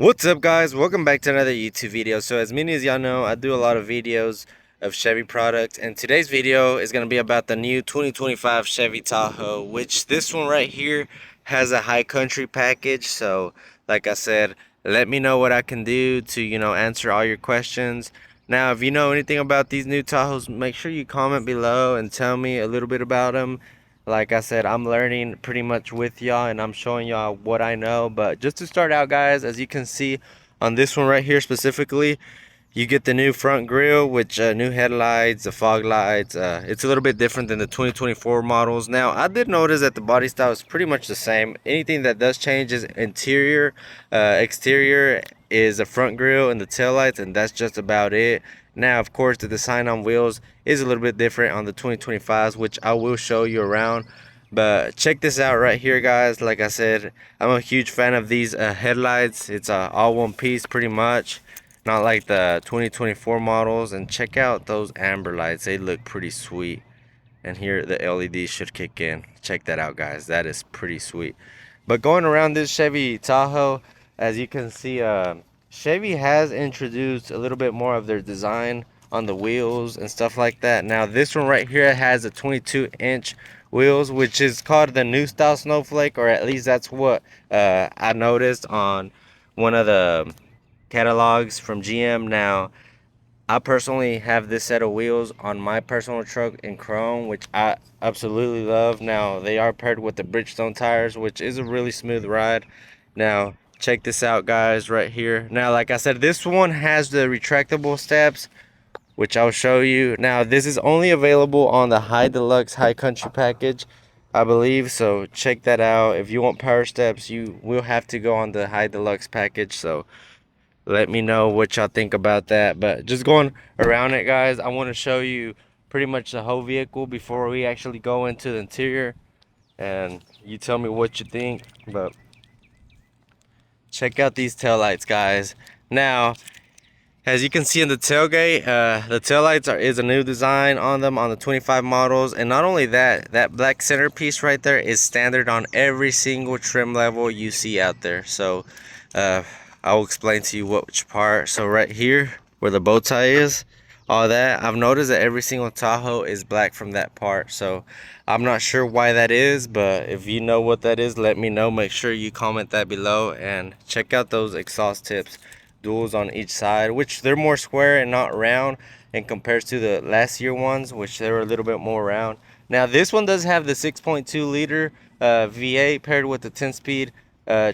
What's up, guys? Welcome back to another YouTube video. So as many as y'all know, I do a lot of videos of Chevy products, and today's video is going to be about the new 2025 Chevy Tahoe, which this one right here has a high country package. So like I said, let me know what I can do to answer all your questions. Now if you know anything about these new Tahoes, make sure you comment below and tell me a little bit about them. Like I said, I'm learning pretty much with y'all, and I'm showing y'all what I know. But just to start out, guys, as you can see on this one right here specifically, you get the new front grille, which new headlights, the fog lights. It's a little bit different than the 2024 models. Now I did notice that the body style is pretty much the same. Anything that does change is interior. Exterior is the front grille and the tail lights, and that's just about it. Now of course the design on wheels is a little bit different on the 2025s, which I will show you around. But check this out right here, guys. Like I said, I'm a huge fan of these headlights. It's all one piece pretty much, not like the 2024 models. And check out those amber lights, they look pretty sweet. And here the LEDs should kick in. Check that out, guys, that is pretty sweet. But going around this Chevy Tahoe, as you can see, Chevy has introduced a little bit more of their design on the wheels and stuff like that. Now this one right here has a 22-inch wheels, which is called the new style snowflake, or at least that's what I noticed on one of the catalogs from GM. Now I personally have this set of wheels on my personal truck in chrome, which I absolutely love. Now they are paired with the Bridgestone tires, which is a really smooth ride. Now check this out, guys, right here. Now like I said, this one has the retractable steps, which I'll show you. Now this is only available on the high deluxe high country package, I believe. So check that out. If you want power steps, you will have to go on the high deluxe package. So let me know what y'all think about that. But just going around it, guys, I want to show you pretty much the whole vehicle before we actually go into the interior, and you tell me what you think. But check out these taillights, guys. Now as you can see in the tailgate, the taillights is a new design on them on the 25 models. And not only that, that black centerpiece right there is standard on every single trim level you see out there. So I will explain to you which part. So right here where the bow tie is, all that, I've noticed that every single Tahoe is black from that part. So I'm not sure why that is, but if you know what that is, let me know. Make sure you comment that below, and check out those exhaust tips, duals on each side, which they're more square and not round, and compared to the last year ones, which they were a little bit more round. Now this one does have the 6.2 liter V8 paired with the 10-speed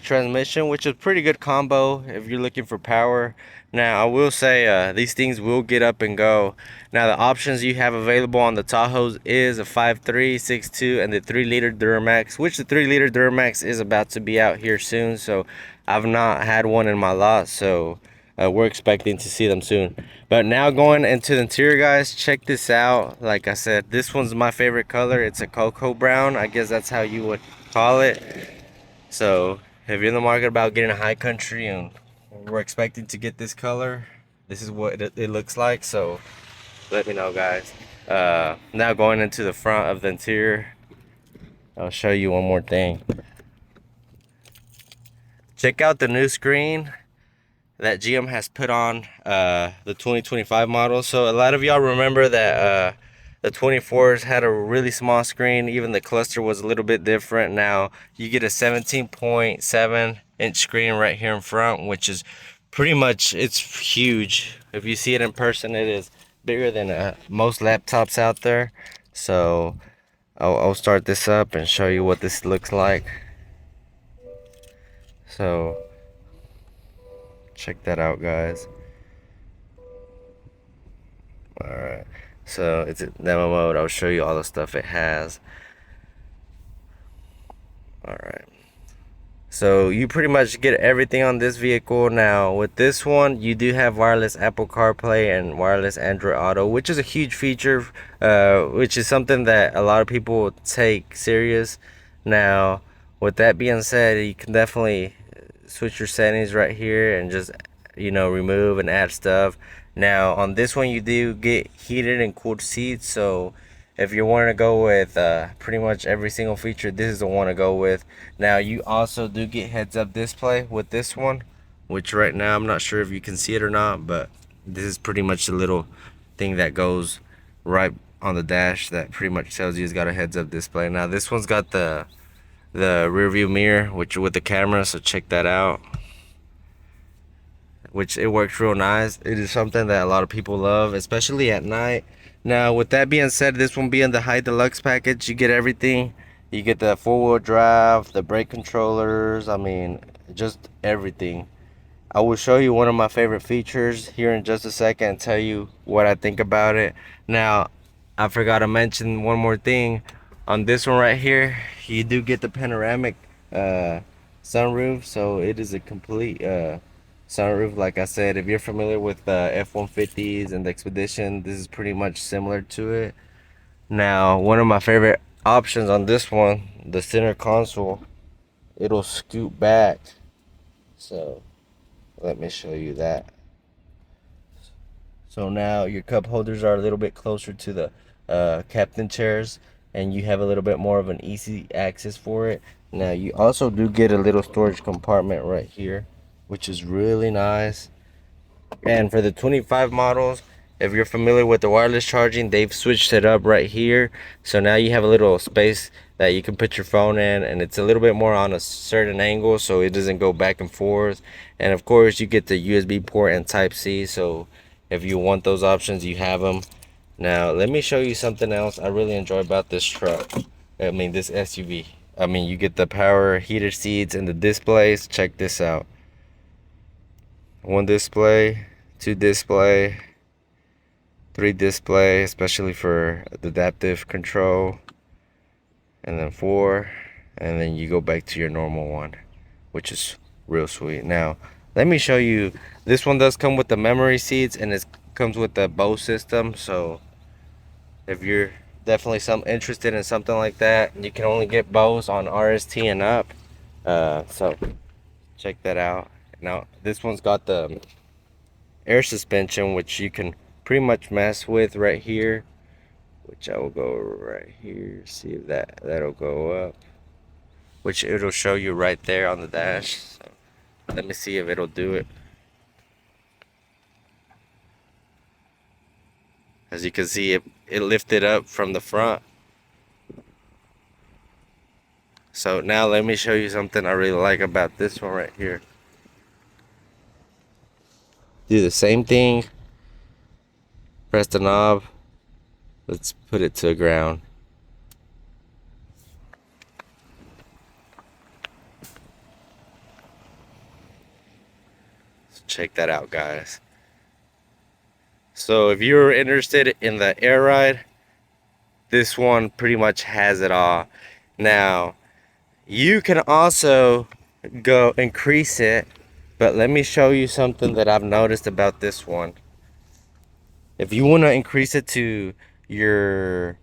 transmission, which is a pretty good combo if you're looking for power. Now I will say these things will get up and go. Now the options you have available on the Tahoes is a 5.3, 6.2, and the 3-liter Duramax, which the 3-liter Duramax is about to be out here soon. So I've not had one in my lot, so we're expecting to see them soon. But now going into the interior, guys, check this out. Like I said, this one's my favorite color. It's a cocoa brown, I guess that's how you would call it. So if you're in the market about getting a high country and we're expecting to get this color, this is what it looks like. So let me know, guys. Now going into the front of the interior, I'll show you one more thing. Check out the new screen that GM has put on the 2025 model. So a lot of y'all remember that the 24s had a really small screen. Even the cluster was a little bit different. Now you get a 17.7-inch screen right here in front, which is pretty much, it's huge. If you see it in person, it is bigger than most laptops out there. So I'll start this up and show you what this looks like. So check that out, guys. Alright, so it's in demo mode. I'll show you all the stuff it has. Alright, so you pretty much get everything on this vehicle. Now with this one, you do have wireless Apple CarPlay and wireless Android Auto, which is a huge feature, which is something that a lot of people take serious. Now with that being said, you can definitely switch your settings right here and just remove and add stuff. Now on this one, you do get heated and cooled seats. So if you want to go with pretty much every single feature, this is the one to go with. Now you also do get heads up display with this one, which right now I'm not sure if you can see it or not, but this is pretty much the little thing that goes right on the dash that pretty much tells you it's got a heads-up display. Now this one's got the rear view mirror, which with the camera, so check that out, which it works real nice. It is something that a lot of people love, especially at night. Now with that being said, this one being the high deluxe package, you get everything. You get the four-wheel drive, the brake controllers, I mean just everything. I will show you one of my favorite features here in just a second and tell you what I think about it. Now I forgot to mention one more thing. On this one right here, you do get the panoramic sunroof, so it is a complete sunroof. Like I said, if you're familiar with the F-150s and the Expedition, this is pretty much similar to it. Now, one of my favorite options on this one, the center console, it'll scoot back. So let me show you that. So now your cup holders are a little bit closer to the captain chairs, and you have a little bit more of an easy access for it. Now you also do get a little storage compartment right here, which is really nice. And for the 25 models, if you're familiar with the wireless charging, they've switched it up right here. So now you have a little space that you can put your phone in, and it's a little bit more on a certain angle so it doesn't go back and forth. And of course you get the USB port and Type-C, so if you want those options, you have them. Now let me show you something else I really enjoy about this truck. I mean this SUV. I mean, you get the power heated seats and the displays. Check this out. One display, two display, three display, especially for the adaptive control, and then four, and then you go back to your normal one, which is real sweet. Now let me show you, this one does come with the memory seats, and it comes with the Bose system, so if you're definitely interested in something like that, you can only get Bose on RST and up, so check that out. Now this one's got the air suspension, which you can pretty much mess with right here, which I will go right here, see if that'll go up, which it'll show you right there on the dash. So let me see if it'll do it. As you can see, it lifted up from the front. So now let me show you something I really like about this one right here. Do the same thing, press the knob, let's put it to the ground. So check that out, guys. So if you're interested in the air ride, this one pretty much has it all. Now you can also go increase it, but let me show you something that I've noticed about this one. If you want to increase it to the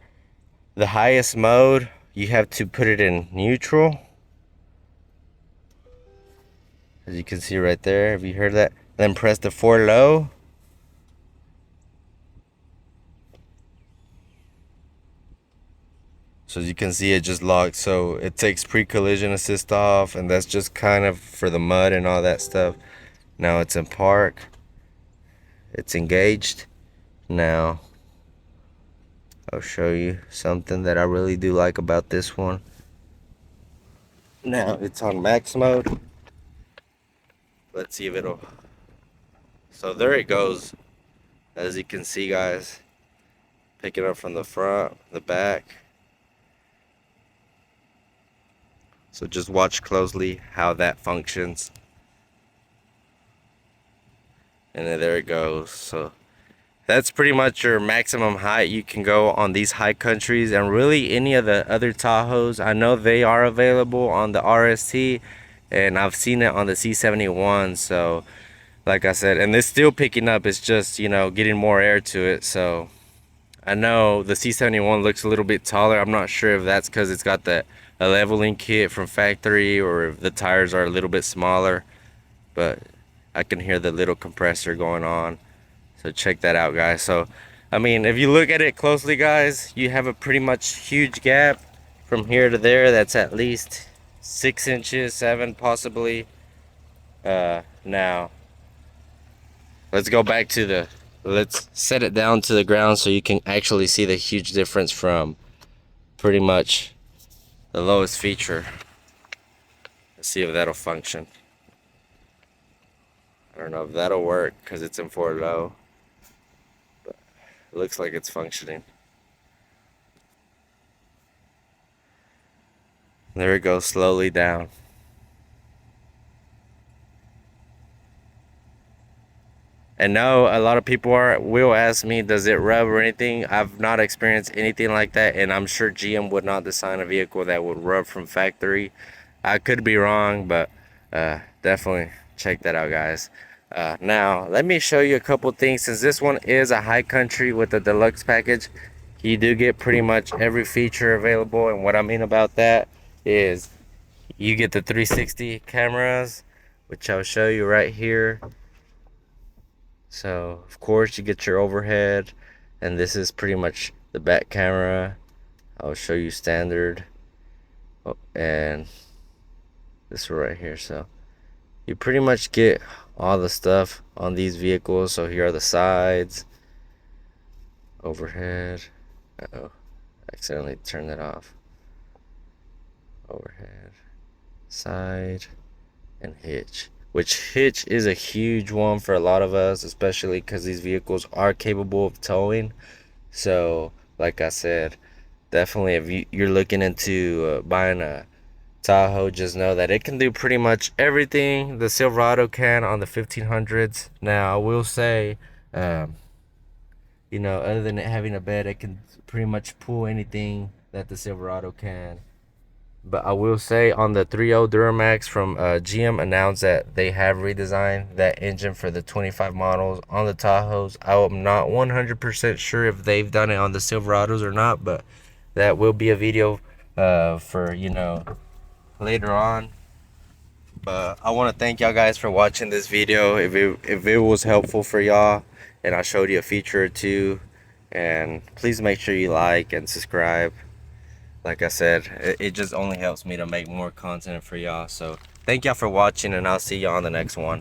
highest mode, you have to put it in neutral, as you can see right there. Have you heard that? Then press the 4 low. So as you can see, it just locked, so it takes pre-collision assist off, and that's just kind of for the mud and all that stuff. Now it's in park, it's engaged. Now I'll show you something that I really do like about this one. Now it's on max mode. Let's see if it'll, so there it goes. As you can see, guys, pick it up from the front, the back. So just watch closely how that functions. And then there it goes. So that's pretty much your maximum height you can go on these high countries, and really any of the other Tahoes. I know they are available on the RST, and I've seen it on the C71. So like I said, and it's still picking up, it's just, you know, getting more air to it. So I know the C71 looks a little bit taller. I'm not sure if that's because it's got a leveling kit from factory, or if the tires are a little bit smaller, but I can hear the little compressor going on. So check that out, guys. So I mean, if you look at it closely, guys, you have a pretty much huge gap from here to there. That's at least 6 inches, 7 possibly. Now let's go back to let's set it down to the ground so you can actually see the huge difference from pretty much the lowest feature. Let's see if that'll function. I don't know if that'll work because it's in 4 low, but it looks like it's functioning. There it goes, slowly down. And no, a lot of people will ask me, does it rev or anything? I've not experienced anything like that, and I'm sure GM would not design a vehicle that would rev from factory. I could be wrong, but definitely check that out, guys. Now, let me show you a couple things. Since this one is a high country with the deluxe package, you do get pretty much every feature available. And what I mean about that is you get the 360 cameras, which I'll show you right here. So of course you get your overhead, and this is pretty much the back camera. I'll show you standard. Oh, and this one right here. So you pretty much get all the stuff on these vehicles. So here are the sides, overhead. Uh-oh, accidentally turned that off. Overhead, side, and hitch. Which hitch is a huge one for a lot of us, especially because these vehicles are capable of towing. So like I said, definitely if you're looking into buying a Tahoe, just know that it can do pretty much everything the Silverado can on the 1500s. Now I will say, you know, other than it having a bed, it can pretty much pull anything that the Silverado can. But I will say on the 3.0 Duramax from GM announced that they have redesigned that engine for the 25 models on the Tahoes. I am not 100% sure if they've done it on the Silverados or not, but that will be a video for, you know, later on. But I want to thank y'all guys for watching this video. If it was helpful for y'all and I showed you a feature or two, and please make sure you like and subscribe. Like I said, it just only helps me to make more content for y'all. So thank y'all for watching, and I'll see y'all on the next one.